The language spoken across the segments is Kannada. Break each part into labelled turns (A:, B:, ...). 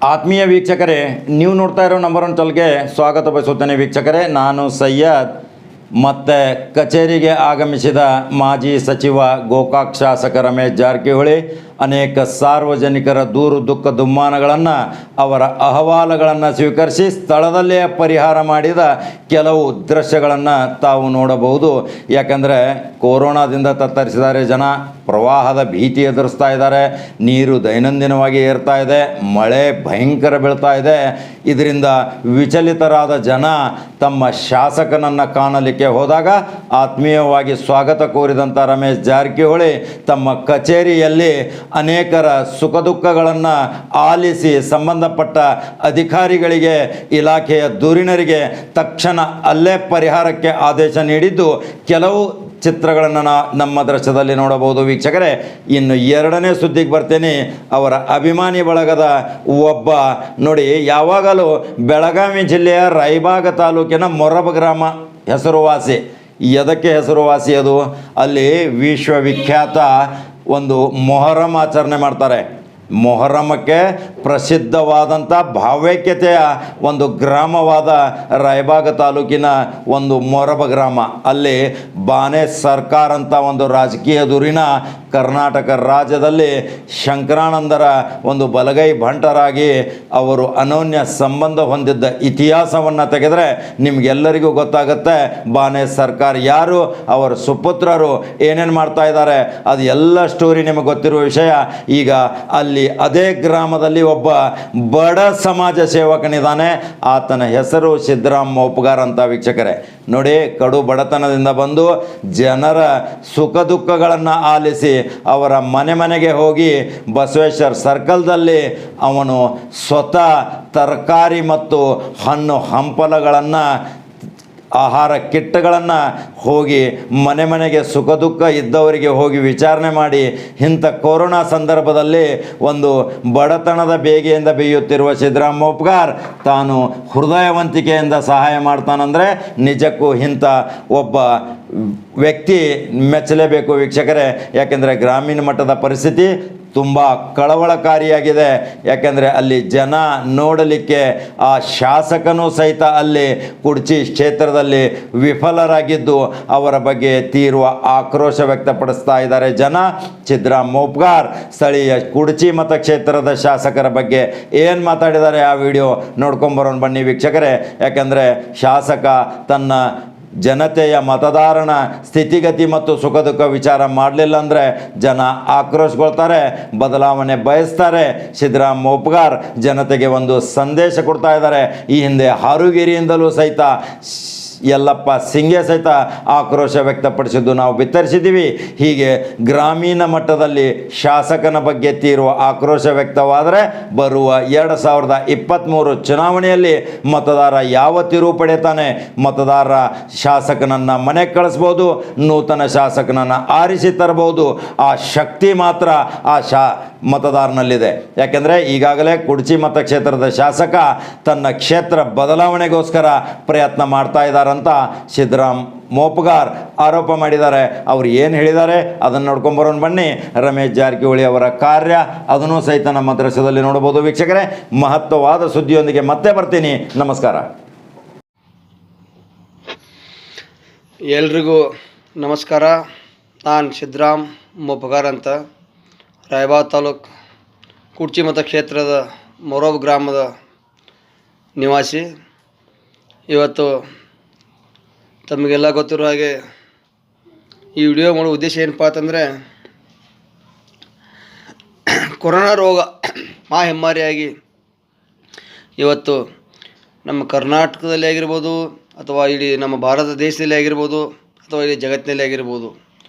A: ಆತ್ಮೀಯ ವೀಕ್ಷಕರೇ, ನೀವು ನೋಡ್ತಾ ಇರೋ ನಂಬರ್ 1 ಚಾನಲ್ಗೆ ಸ್ವಾಗತ ಬಯಸುತ್ತೇನೆ. ವೀಕ್ಷಕರೇ, ನಾನು ಸೈಯದ್ ಮತ್ತು ಕಚೇರಿಗೆ ಆಗಮಿಸಿದ ಮಾಜಿ ಸಚಿವ ಗೋಕಾಕ್ ಶಾಸಕ ರಮೇಶ್ ಜಾರಕಿಹೊಳಿ ಅನೇಕ ಸಾರ್ವಜನಿಕರ ದೂರು ದುಃಖ ದುಮ್ಮಾನಗಳನ್ನು ಅವರ ಅಹವಾಲುಗಳನ್ನು ಸ್ವೀಕರಿಸಿ ಸ್ಥಳದಲ್ಲೇ ಪರಿಹಾರ ಮಾಡಿದ ಕೆಲವು ದೃಶ್ಯಗಳನ್ನು ತಾವು ನೋಡಬಹುದು. ಯಾಕಂದರೆ ಕೊರೋನಾದಿಂದ ತತ್ತರಿಸಿದ್ದಾರೆ ಜನ, ಪ್ರವಾಹದ ಭೀತಿ ಎದುರಿಸ್ತಾ ಇದ್ದಾರೆ, ನೀರು ದೈನಂದಿನವಾಗಿ ಏರ್ತಾ ಇದೆ, ಮಳೆ ಭಯಂಕರ ಬೀಳ್ತಾ ಇದೆ. ಇದರಿಂದ ವಿಚಲಿತರಾದ ಜನ ತಮ್ಮ ಶಾಸಕನನ್ನು ಕಾಣಲಿಕ್ಕೆ ಹೋದಾಗ ಆತ್ಮೀಯವಾಗಿ ಸ್ವಾಗತ ಕೋರಿದಂಥ ರಮೇಶ್ ಜಾರಕಿಹೊಳಿ ತಮ್ಮ ಕಚೇರಿಯಲ್ಲಿ ಅನೇಕರ ಸುಖ ದುಃಖಗಳನ್ನು ಆಲಿಸಿ ಸಂಬಂಧಪಟ್ಟ ಅಧಿಕಾರಿಗಳಿಗೆ, ಇಲಾಖೆಯ ಧುರೀಣರಿಗೆ ತಕ್ಷಣ ಅಲ್ಲೇ ಪರಿಹಾರಕ್ಕೆ ಆದೇಶ ನೀಡಿದ್ದು ಕೆಲವು ಚಿತ್ರಗಳನ್ನು ನಮ್ಮ ದೃಶ್ಯದಲ್ಲಿ ನೋಡಬಹುದು. ವೀಕ್ಷಕರೇ, ಇನ್ನು ಎರಡನೇ ಸುದ್ದಿಗೆ ಬರ್ತೀನಿ. ಅವರ ಅಭಿಮಾನಿ ಬಳಗದ ಒಬ್ಬ ನೋಡಿ, ಯಾವಾಗಲೂ ಬೆಳಗಾವಿ ಜಿಲ್ಲೆಯ ರಾಯಬಾಗ ತಾಲೂಕಿನ ಮೊರಬ ಗ್ರಾಮ ಹೆಸರುವಾಸಿ. ಎದಕ್ಕೆ ಹೆಸರುವಾಸಿ? ಅದು ಅಲ್ಲಿ ವಿಶ್ವವಿಖ್ಯಾತ ಒಂದು ಮೊಹರಂ ಆಚರಣೆ ಮಾಡ್ತಾರೆ. ಮೊಹರಮಕ್ಕೆ ಪ್ರಸಿದ್ಧವಾದಂಥ ಭಾವೈಕ್ಯತೆಯ ಒಂದು ಗ್ರಾಮವಾದ ರಾಯಬಾಗ ತಾಲೂಕಿನ ಒಂದು ಮೊರಬ ಗ್ರಾಮ. ಅಲ್ಲಿ ಬಾನೆ ಸರ್ಕಾರ ಅಂತ ಒಂದು ರಾಜಕೀಯ ಧುರೀಣ ಕರ್ನಾಟಕ ರಾಜ್ಯದಲ್ಲಿ ಶಂಕರಾನಂದರ ಒಂದು ಬಲಗೈ ಭಂಟರಾಗಿ ಅವರು ಅನೋನ್ಯ ಸಂಬಂಧ ಹೊಂದಿದ್ದ ಇತಿಹಾಸವನ್ನು ತೆಗೆದರೆ ನಿಮಗೆಲ್ಲರಿಗೂ ಗೊತ್ತಾಗುತ್ತೆ ಬಾನೆ ಸರ್ಕಾರ ಯಾರು, ಅವರ ಸುಪುತ್ರರು ಏನೇನು ಮಾಡ್ತಾ ಇದ್ದಾರೆ, ಅದು ಎಲ್ಲ ಸ್ಟೋರಿ ನಿಮಗೆ ಗೊತ್ತಿರುವ ವಿಷಯ. ಈಗ ಅಲ್ಲಿ ಅದೇ ಗ್ರಾಮದಲ್ಲಿ ಒಬ್ಬ ಬಡ ಸಮಾಜ ಸೇವಕನಿದ್ದಾನೆ. ಆತನ ಹೆಸರು ಸಿದ್ದರಾಮ್ ಮೋಪಗಾರ್ ಅಂತ. ವೀಕ್ಷಕರೇ ನೋಡಿ, ಕಡು ಬಡತನದಿಂದ ಬಂದು ಜನರ ಸುಖ ದುಃಖಗಳನ್ನು ಆಲಿಸಿ ಅವರ ಮನೆಗೆ ಹೋಗಿ ಬಸವೇಶ್ವರ ಸರ್ಕಲ್ದಲ್ಲಿ ಅವನು ಸ್ವತಃ ತರಕಾರಿ ಮತ್ತು ಹಣ್ಣು ಹಂಪಲಗಳನ್ನು, ಆಹಾರ ಕಿಟ್ಗಳನ್ನು ಹೋಗಿ ಮನೆಗೆ ಸುಖ ದುಃಖ ಇದ್ದವರಿಗೆ ಹೋಗಿ ವಿಚಾರಣೆ ಮಾಡಿ, ಇಂಥ ಕೊರೋನಾ ಸಂದರ್ಭದಲ್ಲಿ ಒಂದು ಬಡತನದ ಬೇಗೆಯಿಂದ ಬೇಯುತ್ತಿರುವ ಸಿದ್ದರಾಮ್ ಮೋಪಗಾರ್ ತಾನು ಹೃದಯವಂತಿಕೆಯಿಂದ ಸಹಾಯ ಮಾಡ್ತಾನಂದರೆ ನಿಜಕ್ಕೂ ಇಂಥ ಒಬ್ಬ ವ್ಯಕ್ತಿ ಮೆಚ್ಚಲೇಬೇಕು ವೀಕ್ಷಕರೇ. ಯಾಕೆಂದರೆ ಗ್ರಾಮೀಣ ಮಟ್ಟದ ಪರಿಸ್ಥಿತಿ ತುಂಬ ಕಳವಳಕಾರಿಯಾಗಿದೆ. ಯಾಕೆಂದರೆ ಅಲ್ಲಿ ಜನ ನೋಡಲಿಕ್ಕೆ ಆ ಶಾಸಕನೂ ಸಹಿತ ಅಲ್ಲಿ ಕುಡ್ಚಿ ಕ್ಷೇತ್ರದಲ್ಲಿ ವಿಫಲರಾಗಿದ್ದು ಅವರ ಬಗ್ಗೆ ತೀವ್ರ ಆಕ್ರೋಶ ವ್ಯಕ್ತಪಡಿಸ್ತಾ ಇದ್ದಾರೆ ಜನ. ಸಿದ್ದರಾಮ್ ಮೋಪಗಾರ್ ಸ್ಥಳೀಯ ಕುಡ್ಚಿ ಮತಕ್ಷೇತ್ರದ ಶಾಸಕರ ಬಗ್ಗೆ ಏನು ಮಾತಾಡಿದ್ದಾರೆ ಆ ವಿಡಿಯೋ ನೋಡ್ಕೊಂಬರೋಣ ಬನ್ನಿ ವೀಕ್ಷಕರೇ. ಯಾಕೆಂದರೆ ಶಾಸಕ ತನ್ನ ಜನತೆಯ ಮತದಾರನ ಸ್ಥಿತಿಗತಿ ಮತ್ತು ಸುಖ ದುಃಖ ವಿಚಾರ ಮಾಡಲಿಲ್ಲ ಅಂದರೆ ಜನ ಆಕ್ರೋಶಗೊಳ್ತಾರೆ, ಬದಲಾವಣೆ ಬಯಸ್ತಾರೆ. ಸಿದ್ದರಾಮ್ ಮೋಪಗಾರ್ ಜನತೆಗೆ ಒಂದು ಸಂದೇಶ ಕೊಡ್ತಾ ಇದ್ದಾರೆ. ಈ ಹಿಂದೆ ಹಾರುಗಿರಿಯಿಂದಲೂ ಸಹಿತ ಯಲ್ಲಪ್ಪ ಸಿಂಗೆ ಸಹಿತ ಆಕ್ರೋಶ ವ್ಯಕ್ತಪಡಿಸಿದ್ದು ನಾವು ಬಿತ್ತರಿಸಿದ್ದೀವಿ. ಹೀಗೆ ಗ್ರಾಮೀಣ ಮಟ್ಟದಲ್ಲಿ ಶಾಸಕನ ಬಗ್ಗೆ ತೀರುವ ಆಕ್ರೋಶ ವ್ಯಕ್ತವಾದರೆ ಬರುವ 2023 ಚುನಾವಣೆಯಲ್ಲಿ ಮತದಾರ ಯಾವ ತಿರುವು ಪಡೆಯುತ್ತಾನೆ, ಮತದಾರ ಶಾಸಕನನ್ನು ಮನೆಗೆ ಕಳಿಸ್ಬೋದು, ನೂತನ ಶಾಸಕನನ್ನು ಆರಿಸಿ ತರಬಹುದು. ಆ ಶಕ್ತಿ ಮಾತ್ರ ಆ ಮತದಾರನಲ್ಲಿದೆ. ಯಾಕೆಂದರೆ ಈಗಾಗಲೇ ಕುಡ್ಚಿ ಮತಕ್ಷೇತ್ರದ ಶಾಸಕ ತನ್ನ ಕ್ಷೇತ್ರ ಬದಲಾವಣೆಗೋಸ್ಕರ ಪ್ರಯತ್ನ ಮಾಡ್ತಾ ಇದ್ದಾರೆ ಅಂತ ಸಿದ್ದರಾಮ್ ಮೋಪಗಾರ್ ಆರೋಪ ಮಾಡಿದ್ದಾರೆ. ಅವರು ಏನು ಹೇಳಿದ್ದಾರೆ ಅದನ್ನು ನೋಡ್ಕೊಂಬರೋಣ ಬನ್ನಿ. ರಮೇಶ್ ಜಾರಕಿಹೊಳಿ ಅವರ ಕಾರ್ಯ ಅದನ್ನು ಸಹಿತ ನಮ್ಮ ದೃಶ್ಯದಲ್ಲಿ ನೋಡಬಹುದು ವೀಕ್ಷಕರೇ. ಮಹತ್ವವಾದ ಸುದ್ದಿಯೊಂದಿಗೆ ಮತ್ತೆ ಬರ್ತೀನಿ. ನಮಸ್ಕಾರ.
B: ಎಲ್ರಿಗೂ ನಮಸ್ಕಾರ. ನಾನು ಸಿದ್ದರಾಮ್ ಮೋಪಗಾರ್ ಅಂತ, ರಾಯಬಾಗ ತಾಲೂಕು ಕುಡ್ಚಿ ಮತಕ್ಷೇತ್ರದ ಮೊರಬ್ ಗ್ರಾಮದ ನಿವಾಸಿ. ಇವತ್ತು ತಮಗೆಲ್ಲ ಗೊತ್ತಿರೋ ಹಾಗೆ ಈ ವಿಡಿಯೋ ಮಾಡೋ ಉದ್ದೇಶ ಏನಪ್ಪ ಅಂತಂದರೆ, ಕೊರೋನಾ ರೋಗ ಮಹಾಮಾರಿಯಾಗಿ ಇವತ್ತು ನಮ್ಮ ಕರ್ನಾಟಕದಲ್ಲಿ ಆಗಿರ್ಬೋದು, ಅಥವಾ ಇಡೀ ನಮ್ಮ ಭಾರತ ದೇಶದಲ್ಲಿ ಆಗಿರ್ಬೋದು, ಅಥವಾ ಇಡೀ ಜಗತ್ತಿನಲ್ಲಿ ಆಗಿರ್ಬೋದು,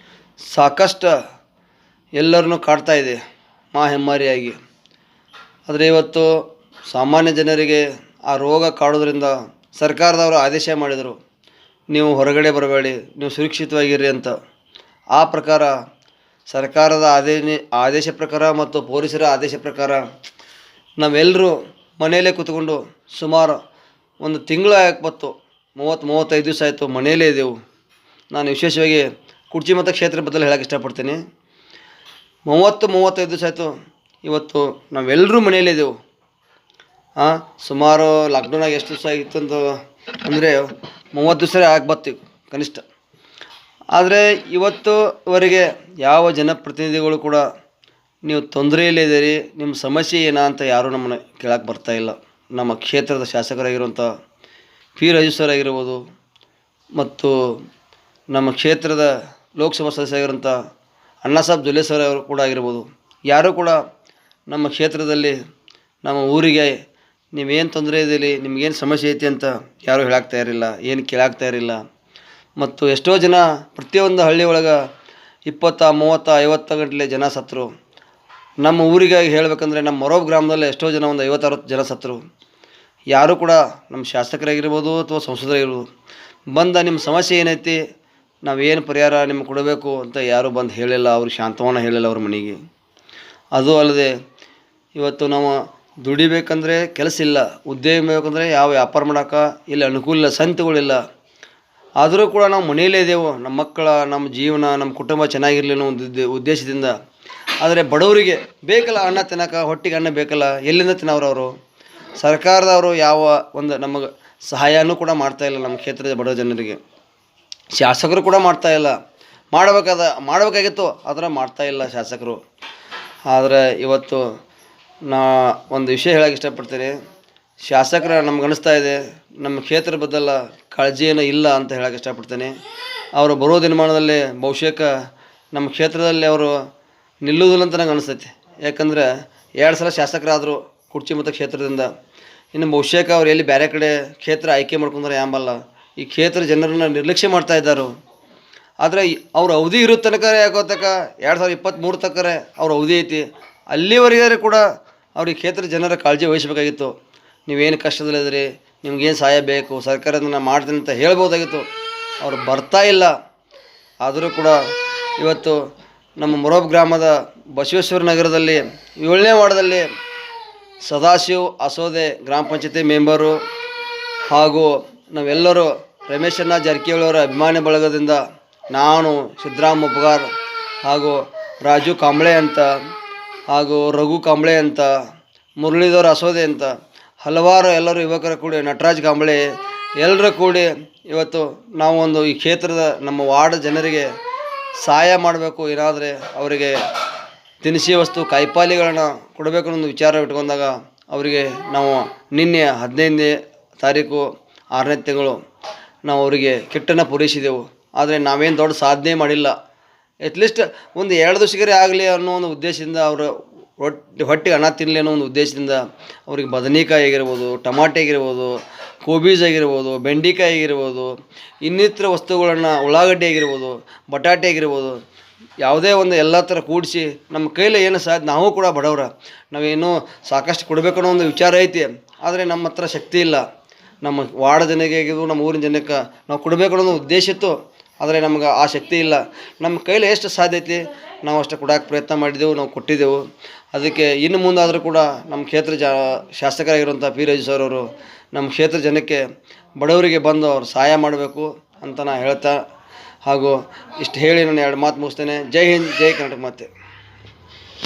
B: ಸಾಕಷ್ಟು ಎಲ್ಲರನ್ನೂ ಕಾಡ್ತಾ ಇದೆ ಮಹಾಮಾರಿಯಾಗಿ. ಆದರೆ ಇವತ್ತು ಸಾಮಾನ್ಯ ಜನರಿಗೆ ಆ ರೋಗ ಕಾಡೋದ್ರಿಂದ ಸರ್ಕಾರದವರು ಆದೇಶ ಮಾಡಿದರು, ನೀವು ಹೊರಗಡೆ ಬರಬೇಡಿ, ನೀವು ಸುರಕ್ಷಿತವಾಗಿರ್ರಿ ಅಂತ. ಆ ಪ್ರಕಾರ ಸರ್ಕಾರದ ಆದೇಶ ಪ್ರಕಾರ ಮತ್ತು ಪೊಲೀಸರ ಆದೇಶ ಪ್ರಕಾರ ನಾವೆಲ್ಲರೂ ಮನೆಯಲ್ಲೇ ಕೂತ್ಕೊಂಡು ಸುಮಾರು ಒಂದು ತಿಂಗಳು ಆಗ್ಬತ್ತು, 30-35 ದಿವಸ ಆಯಿತು ಮನೆಯಲ್ಲೇ ಇದ್ದೆವು. ನಾನು ವಿಶೇಷವಾಗಿ ಕುಡ್ಚಿ ಮತಕ್ಷೇತ್ರ ಬದಲು ಹೇಳಕ್ಕೆ ಇಷ್ಟಪಡ್ತೀನಿ. 30-35 ದಿವಸ ಆಯಿತು ಇವತ್ತು ನಾವೆಲ್ಲರೂ ಮನೆಯಲ್ಲಿದ್ದೆವು. ಸುಮಾರು ಲಾಕ್ಡೌನಾಗ ಎಷ್ಟು ದಿವಸ ಆಗಿತ್ತಂದು ಅಂದರೆ 30 ದಿವಸ ಆಗ್ಬತ್ತೀವಿ ಕನಿಷ್ಠ. ಆದರೆ ಇವತ್ತುವರೆಗೆ ಯಾವ ಜನಪ್ರತಿನಿಧಿಗಳು ಕೂಡ ನೀವು ತೊಂದರೆಯಲ್ಲಿದ್ದೀರಿ, ನಿಮ್ಮ ಸಮಸ್ಯೆ ಏನಾ ಅಂತ ಯಾರೂ ನಮ್ಮನ್ನು ಕೇಳಕ್ಕೆ ಬರ್ತಾಯಿಲ್ಲ. ನಮ್ಮ ಕ್ಷೇತ್ರದ ಶಾಸಕರಾಗಿರುವಂಥ ಪಿ ರಾಜು ಸರ್ ಆಗಿರ್ಬೋದು ಮತ್ತು ನಮ್ಮ ಕ್ಷೇತ್ರದ ಲೋಕಸಭಾ ಸದಸ್ಯರಾಗಿರುವಂಥ ಅಣ್ಣಾಸಾಬ್ ಜೊಲ್ಲೆ ಸರ್ ಅವರು ಕೂಡ ಆಗಿರ್ಬೋದು, ಯಾರೂ ಕೂಡ ನಮ್ಮ ಕ್ಷೇತ್ರದಲ್ಲಿ ನಮ್ಮ ಊರಿಗೆ ನೀವೇನು ತೊಂದರೆ ಇದೀರಿ, ನಿಮಗೇನು ಸಮಸ್ಯೆ ಐತಿ ಅಂತ ಯಾರೂ ಹೇಳಾಕ್ತಾ ಇರಲಿಲ್ಲ, ಏನು ಕೇಳಾಕ್ತಾ ಇರಲಿಲ್ಲ. ಮತ್ತು ಎಷ್ಟೋ ಜನ ಪ್ರತಿಯೊಂದು ಹಳ್ಳಿ ಒಳಗೆ 20, 30, 50 ಗಂಟಲೆ ಜನ ಸತ್ತರು. ನಮ್ಮ ಊರಿಗಾಗಿ ಹೇಳಬೇಕಂದ್ರೆ ನಮ್ಮ ಮೊರೋಬ್ ಗ್ರಾಮದಲ್ಲಿ ಎಷ್ಟೋ ಜನ ಒಂದು 50-60 ಜನ ಸತ್ತರು. ಯಾರೂ ಕೂಡ ನಮ್ಮ ಶಾಸಕರಾಗಿರ್ಬೋದು ಅಥವಾ ಸಂಸದರಾಗಿರ್ಬೋದು ಬಂದ ನಿಮ್ಮ ಸಮಸ್ಯೆ ಏನೈತಿ, ನಾವೇನು ಪರಿಹಾರ ನಿಮ್ಗೆ ಕೊಡಬೇಕು ಅಂತ ಯಾರೂ ಬಂದು ಹೇಳಿಲ್ಲ. ಅವ್ರಿಗೆ ಶಾಂತವನ ಹೇಳಿಲ್ಲ ಅವ್ರ ಮನೆಗೆ. ಅದು ಅಲ್ಲದೆ ಇವತ್ತು ನಾವು ದುಡಿಬೇಕಂದ್ರೆ ಕೆಲಸ ಇಲ್ಲ, ಉದ್ಯೋಗ ಬೇಕಂದ್ರೆ ಯಾವ ವ್ಯಾಪಾರ ಮಾಡೋಕೆ ಇಲ್ಲಿ ಅನುಕೂಲ ಇಲ್ಲ, ಸಂತೆಗಳಿಲ್ಲ. ಆದರೂ ಕೂಡ ನಾವು ಮನೆಯಲ್ಲೇ ಇದ್ದೇವೆ, ನಮ್ಮ ಮಕ್ಕಳ, ನಮ್ಮ ಜೀವನ, ನಮ್ಮ ಕುಟುಂಬ ಚೆನ್ನಾಗಿರಲಿ ಅನ್ನೋ ಒಂದು ಉದ್ದೇಶದಿಂದ. ಆದರೆ ಬಡವರಿಗೆ ಬೇಕಲ್ಲ ಅನ್ನ ತಿನ್ನೋಕೆ, ಹೊಟ್ಟಿಗೆ ಅನ್ನ ಬೇಕಲ್ಲ, ಎಲ್ಲಿಂದ ತಿನ್ನೋರು? ಸರ್ಕಾರದವರು ಯಾವ ಒಂದು ನಮಗೆ ಸಹಾಯನೂ ಕೂಡ ಮಾಡ್ತಾಯಿಲ್ಲ ನಮ್ಮ ಕ್ಷೇತ್ರದ ಬಡವ ಜನರಿಗೆ. ಶಾಸಕರು ಕೂಡ ಮಾಡ್ತಾಯಿಲ್ಲ, ಮಾಡಬೇಕಾಗಿತ್ತು ಆದರೆ ಮಾಡ್ತಾಯಿಲ್ಲ ಶಾಸಕರು. ಆದರೆ ಇವತ್ತು ನಾ ಒಂದು ವಿಷಯ ಹೇಳೋಕೆ ಇಷ್ಟಪಡ್ತೀನಿ. ಶಾಸಕರ ನಮ್ಗೆ ಅನಿಸ್ತಾ ಇದೆ ನಮ್ಮ ಕ್ಷೇತ್ರ ಬದಲ ಕಾಳಜಿ ಏನೂ ಇಲ್ಲ ಅಂತ ಹೇಳೋಕೆ ಇಷ್ಟಪಡ್ತೀನಿ. ಅವರು ಬರೋ ದಿನಮಾನದಲ್ಲಿ ಬಹುಶಃ ನಮ್ಮ ಕ್ಷೇತ್ರದಲ್ಲಿ ಅವರು ನಿಲ್ಲುವುದಿಲ್ಲ ಅಂತ ನಂಗೆ ಅನಿಸ್ತೈತಿ. ಯಾಕಂದರೆ 2 ಸಲ ಶಾಸಕರಾದರು ಕುರ್ಚಿ ಮತ್ತು ಕ್ಷೇತ್ರದಿಂದ. ಇನ್ನು ಬಹುಶಃ ಅವ್ರು ಎಲ್ಲಿ ಬೇರೆ ಕಡೆ ಕ್ಷೇತ್ರ ಆಯ್ಕೆ ಮಾಡ್ಕೊಂಡ್ರೆ ಯಾಂಬಲ್ಲ, ಈ ಕ್ಷೇತ್ರ ಜನರನ್ನು ನಿರ್ಲಕ್ಷ್ಯ ಮಾಡ್ತಾ ಇದ್ದಾರೆ. ಆದರೆ ಅವ್ರ ಅವಧಿ ಇರೋ ತನಕ ಯಾಕೋ 2023 ತನಕ ಅವ್ರ ಅವಧಿ ಐತಿ. ಅಲ್ಲಿವರೆಗೆ ಕೂಡ ಅವ್ರಿಗೆ ಕ್ಷೇತ್ರ ಜನರ ಕಾಳಜಿ ವಹಿಸಬೇಕಾಗಿತ್ತು. ನೀವೇನು ಕಷ್ಟದಲ್ಲಿದ್ದೀರಿ, ನಿಮ್ಗೇನು ಸಹಾಯ ಬೇಕು, ಸರ್ಕಾರದಿಂದ ನಾನು ಮಾಡ್ತೀನಿ ಅಂತ ಹೇಳ್ಬೋದಾಗಿತ್ತು. ಅವ್ರು ಬರ್ತಾ ಇಲ್ಲ. ಆದರೂ ಕೂಡ ಇವತ್ತು ನಮ್ಮ ಮೊರೋಬ್ ಗ್ರಾಮದ ಬಸವೇಶ್ವರ ನಗರದಲ್ಲಿ 7ನೇ ವಾರ್ಡದಲ್ಲಿ ಸದಾಶಿವ್ ಅಸೋದೆ ಗ್ರಾಮ ಪಂಚಾಯತಿ ಮೆಂಬರು ಹಾಗೂ ನಾವೆಲ್ಲರೂ ರಮೇಶಣ್ಣ ಜಾರಕಿಹೊಳಿ ಅವರ ಅಭಿಮಾನಿ ಬಳಗದಿಂದ ನಾನು, ಸಿದ್ದರಾಮ್ ಒಬ್ಬಗಾರ್ ಹಾಗೂ ರಾಜು ಕಾಂಬ್ಳೆ ಅಂತ ಹಾಗೂ ರಘು ಕಾಂಬ್ಳೆ ಅಂತ, ಮುರಳೀಧರ್ ಅಸೋದೆ ಅಂತ ಹಲವಾರು ಎಲ್ಲರೂ ಯುವಕರು ಕೂಡಿ, ನಟರಾಜ್ ಕಾಂಬ್ಳೆ ಎಲ್ಲರೂ ಕೂಡಿ ಇವತ್ತು ನಾವು ಒಂದು ಈ ಕ್ಷೇತ್ರದ ನಮ್ಮ ವಾರ್ಡ್ ಜನರಿಗೆ ಸಹಾಯ ಮಾಡಬೇಕು. ಏನಾದರೆ ಅವರಿಗೆ ದಿನಸಿ ವಸ್ತು ಕಾಯಿಪಲ್ಯಗಳನ್ನು ಕೊಡಬೇಕು ಅನ್ನೋ ವಿಚಾರ ಇಟ್ಕೊಂಡಾಗ ಅವರಿಗೆ ನಾವು ನಿನ್ನೆ 15ನೇ ತಾರೀಕು 6ನೇ ತಿಂಗಳು ನಾವು ಅವರಿಗೆ ಕಿಟ್ಟನ್ನು ಪೂರೈಸಿದೆವು. ಆದರೆ ನಾವೇನು ದೊಡ್ಡ ಸಾಧನೆ ಮಾಡಿಲ್ಲ. ಅಟ್ಲೀಸ್ಟ್ ಒಂದು 2 ದಿವಸಕ್ಕೆ ಆಗಲಿ ಅನ್ನೋ ಒಂದು ಉದ್ದೇಶದಿಂದ ಅವರು ಹೊಟ್ಟೆಗೆ ಅನ್ನ ತಿನ್ನಲಿ ಅನ್ನೋ ಒಂದು ಉದ್ದೇಶದಿಂದ ಅವ್ರಿಗೆ ಬದನೆಕಾಯಿ ಆಗಿರ್ಬೋದು, ಟಮಾಟೆ ಆಗಿರ್ಬೋದು, ಕೋಬೀಜ್ ಆಗಿರ್ಬೋದು, ಬೆಂಡೆಕಾಯಿ ಆಗಿರ್ಬೋದು, ಇನ್ನಿತರ ವಸ್ತುಗಳನ್ನು, ಉಳ್ಳಾಗಡ್ಡಿ ಆಗಿರ್ಬೋದು, ಬಟಾಟೆ ಆಗಿರ್ಬೋದು, ಯಾವುದೇ ಒಂದು ಎಲ್ಲ ಥರ ಕೂಡಿಸಿ ನಮ್ಮ ಕೈಲಿ ಏನು ಸಾಧ್ಯ, ನಾವು ಕೂಡ ಬಡವರ, ನಾವೇನು ಸಾಕಷ್ಟು ಕೊಡಬೇಕು ಅನ್ನೋ ಒಂದು ವಿಚಾರ ಐತಿ. ಆದರೆ ನಮ್ಮ ಹತ್ರ ಶಕ್ತಿ ಇಲ್ಲ. ನಮ್ಮ ವಾರ್ಡ್ ಜನಕ್ಕೆ ಆಗಿದ್ದು, ನಮ್ಮ ಊರಿನ ಜನಕ್ಕೆ ನಾವು ಕೊಡಬೇಕು ಅನ್ನೋ ಉದ್ದೇಶ ಇತ್ತು. ಆದರೆ ನಮ್ಗೆ ಆ ಶಕ್ತಿ ಇಲ್ಲ. ನಮ್ಮ ಕೈಲಿ ಎಷ್ಟು ಸಾಧ್ಯ ಐತಿ ನಾವು ಅಷ್ಟು ಕೊಡೋಕೆ ಪ್ರಯತ್ನ ಮಾಡಿದೆವು, ನಾವು ಕೊಟ್ಟಿದ್ದೆವು. ಅದಕ್ಕೆ ಇನ್ನು ಮುಂದಾದರೂ ಕೂಡ ನಮ್ಮ ಕ್ಷೇತ್ರ ಶಾಸಕರಾಗಿರುವಂಥ ಪಿ ರಾಜು ಸರ್ ಅವರು ನಮ್ಮ ಕ್ಷೇತ್ರ ಜನಕ್ಕೆ, ಬಡವರಿಗೆ ಬಂದು ಅವ್ರು ಸಹಾಯ ಮಾಡಬೇಕು ಅಂತ ನಾನು ಹೇಳ್ತಾ ಹಾಗೂ ಇಷ್ಟು ಹೇಳಿ ನಾನು 2 ಮಾತು ಮುಗಿಸ್ತೇನೆ. ಜೈ ಹಿಂದ್, ಜೈ ಕರ್ನಾಟಕ ಮಾತೆ.